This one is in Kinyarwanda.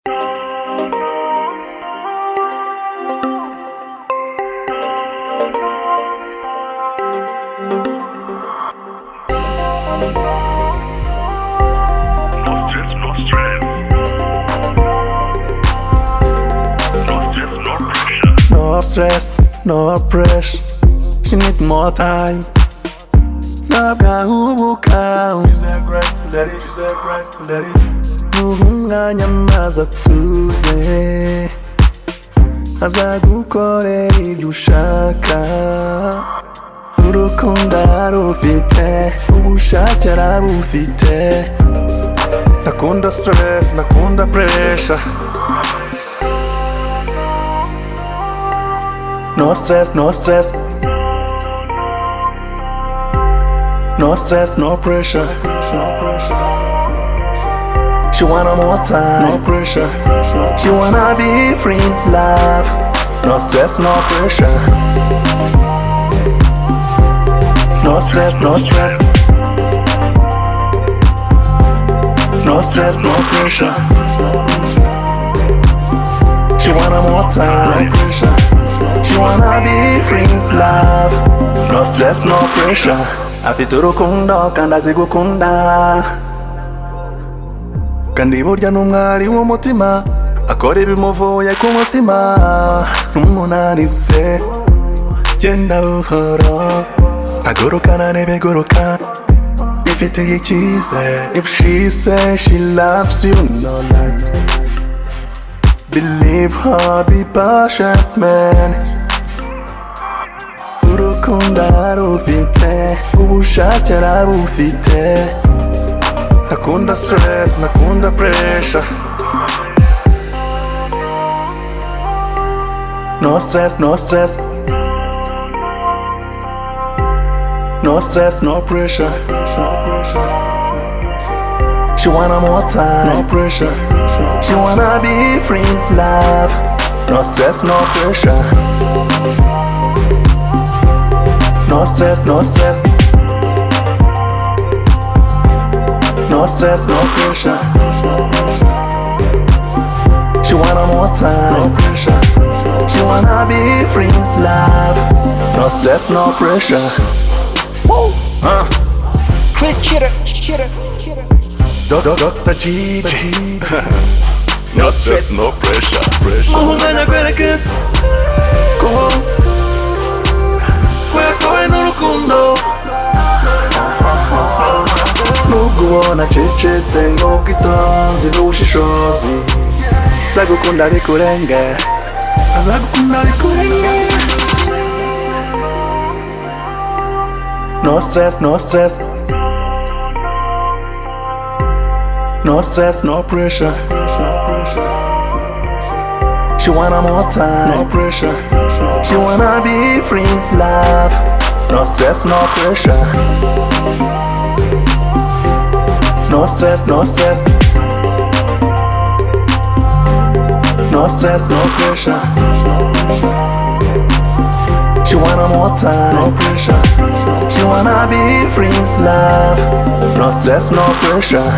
No stress, no pressure. She need more time. Nabwahubuka muhumwanya maze atuze, azagukorera ibyo ushaka. Urukundo arufite, ubushake arabufite. Nakunda stress, nakunda pressure. No stress, no stress. No stress, no pressure. She wanna more time, no pressure. She wanna be free, love. No stress, no pressure. No stress, no stress. No stress, no pressure. She wanna more time, no pressure. She wanna be free, love. No stress, no pressure. Afite urukundo kandi azi gukunda, kandi burya n'umwari w'umutima, akora ibimuvuye ku mutima. Ntumunanize, genda buhoro, agurukana n'ibiguruka, ifitiye icyizere. If she says she loves you, no lies. Believe her, be patient, man. Urukundo arufite, ubushake arabufite. Nakunda stress, nakunda pressure. No stress, no stress. No stress, no pressure. She wanna more time, no pressure. She wanna be free, love. No stress, no pressure. No stress, no stress. No stress, no pressure. She wanna more time, no pressure. She wanna be free, love. No stress, no pressure. Woo! Cheattah. Dr. JIJI. No stress, no pressure. Mahunganya kwereke ko kwetwawe n'urukundo. Nubwo ubona cecetse nk'ubwitonzi n'ubushishozi, azagukunda bikurenge, azagukunda bikurenge. No stress, no stress. No stress, no pressure. She wanna more time, no pressure. She wanna be free, love. No stress, no pressure. No stress, no stress. No stress, no pressure. She wanna more time, no pressure. She wanna be free, love. No stress, no pressure.